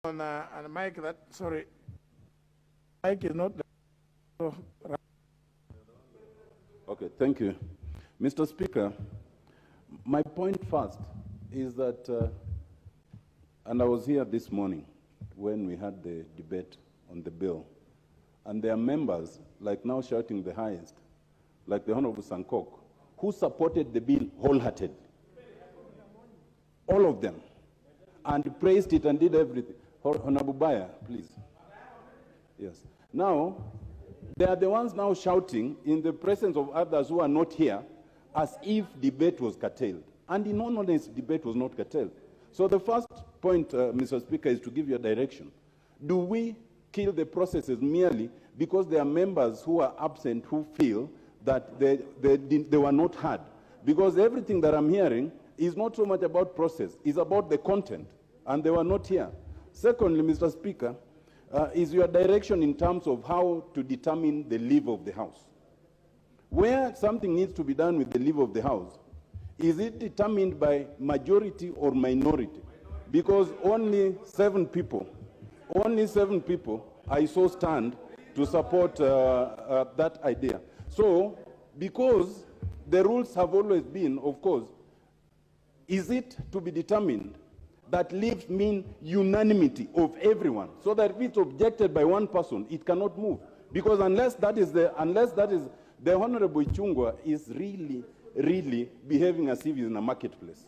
on a mic that, sorry, mic is not. Okay, thank you. Mr. Speaker, my point first is that, and I was here this morning when we had the debate on the bill, and there are members, like now shouting the highest, like the Honorable Sankok, who supported the bill wholeheartedly. All of them. And praised it and did everything. Honorable Baya, please. Yes. Now, they are the ones now shouting in the presence of others who are not here as if debate was curtailed. And in all honesty, debate was not curtailed. So the first point, Mr. Speaker, is to give you a direction. Do we kill the processes merely because there are members who are absent who feel that they were not heard? Because everything that I'm hearing is not so much about process, it's about the content, and they were not here. Secondly, Mr. Speaker, is your direction in terms of how to determine the leave of the House. Where something needs to be done with the leave of the House, is it determined by majority or minority? Because only 7 people I saw stand to support that idea. So, because the rules have always been, of course, is it to be determined that leaves mean unanimity of everyone, so that if it's objected by one person, it cannot move? Because unless that is the Honorable Ichung'wa is really behaving as if he's in a marketplace.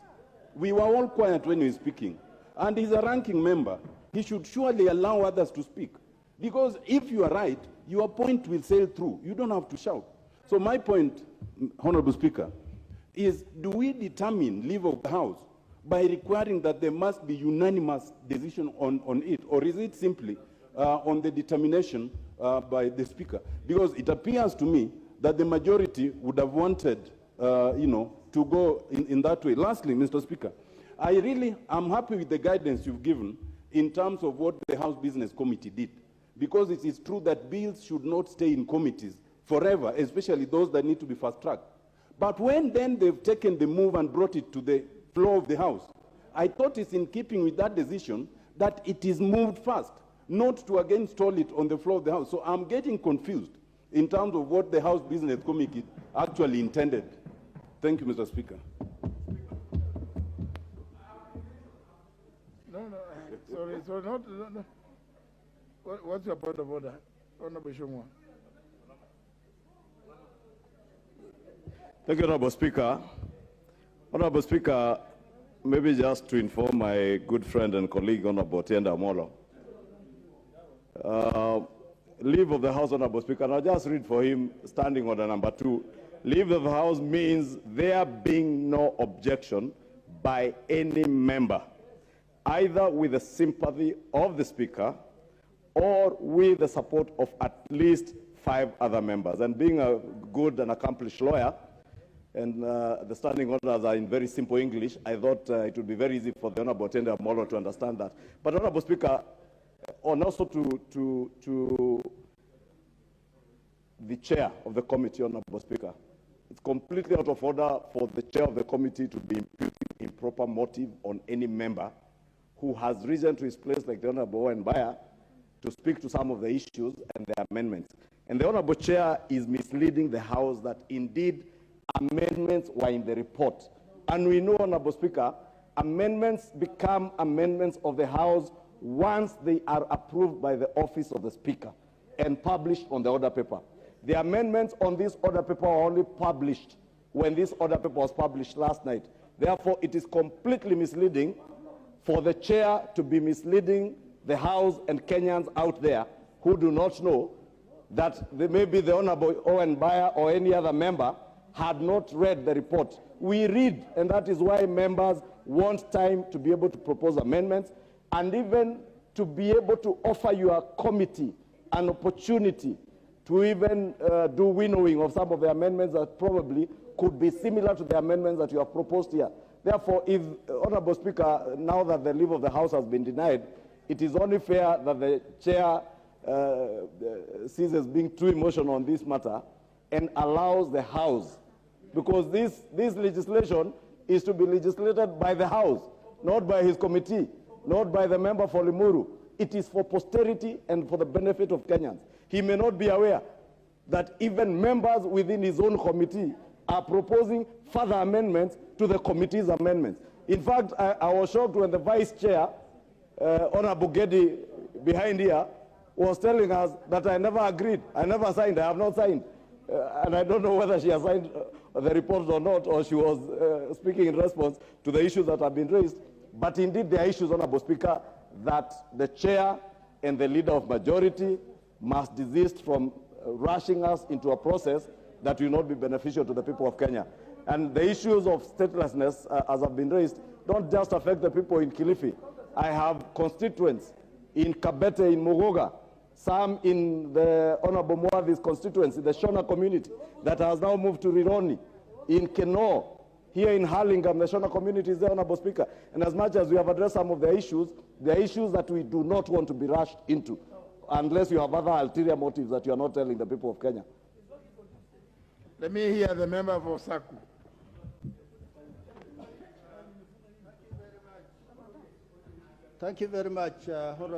We were all quiet when he was speaking, and he's a ranking member. He should surely allow others to speak. Because if you are right, your point will sail through. You don't have to shout. So my point, Honorable Speaker, is do we determine leave of the House by requiring that there must be unanimous decision on it? Or is it simply on the determination by the Speaker? Because it appears to me that the majority would have wanted, to go in that way. Lastly, Mr. Speaker, I'm happy with the guidance you've given in terms of what the House Business Committee did. Because it is true that bills should not stay in committees forever, especially those that need to be fast-tracked. But when then they've taken the move and brought it to the floor of the House, I thought it's in keeping with that decision that it is moved fast, not to again stall it on the floor of the House. So I'm getting confused in terms of what the House Business Committee actually intended. Thank you, Mr. Speaker. Sorry, no. What's your point of order, Honorable Ichung'wa? Thank you, Honorable Speaker. Honorable Speaker, maybe just to inform my good friend and colleague, Honorable Otiende Amolo. Leave of the House, Honorable Speaker, and I'll just read for him, standing order number 2. Leave of the House means there being no objection by any member, either with the sympathy of the Speaker or with the support of at least 5 other members. And being a good and accomplished lawyer, and the standing orders are in very simple English, I thought it would be very easy for the Honorable Otiende Amolo to understand that. But Honorable Speaker, and also to the chair of the committee, Honorable Speaker, it's completely out of order for the chair of the committee to be imputing improper motive on any member who has risen to his place, like the Honorable Owen Baya, to speak to some of the issues and the amendments. And the Honorable Chair is misleading the House that indeed amendments were in the report. And we know, Honorable Speaker, amendments become amendments of the House once they are approved by the office of the Speaker and published on the order paper. The amendments on this order paper were only published when this order paper was published last night. Therefore, it is completely misleading for the chair to be misleading the House and Kenyans out there who do not know that maybe the Honorable Owen Baya or any other member had not read the report. We read, and that is why members want time to be able to propose amendments and even to be able to offer your committee an opportunity to even do winnowing of some of the amendments that probably could be similar to the amendments that you have proposed here. Therefore, if, Honorable Speaker, now that the leave of the House has been denied, it is only fair that the chair ceases being too emotional on this matter and allows the House, because this legislation is to be legislated by the House, not by his committee, not by the member for Limuru. It is for posterity and for the benefit of Kenyans. He may not be aware that even members within his own committee are proposing further amendments to the committee's amendments. In fact, I was shocked when the vice chair, Honorable Gedi, behind here, was telling us that I never agreed. I never signed. I have not signed. And I don't know whether she has signed the report or not, or she was speaking in response to the issues that have been raised. But indeed, there are issues, Honorable Speaker, that the chair and the leader of majority must desist from rushing us into a process that will not be beneficial to the people of Kenya. And the issues of statelessness, as have been raised, don't just affect the people in Kilifi. I have constituents in Kabete, in Mugoga, some in the Honorable Muadhi's constituency, the Shona community, that has now moved to Rironi, in Keno, here in Hurlingham, the Shona community is there, Honorable Speaker. And as much as we have addressed some of the issues that we do not want to be rushed into, unless you have other ulterior motives that you are not telling the people of Kenya. Let me hear the member for Saku. Thank you very much, Honorable.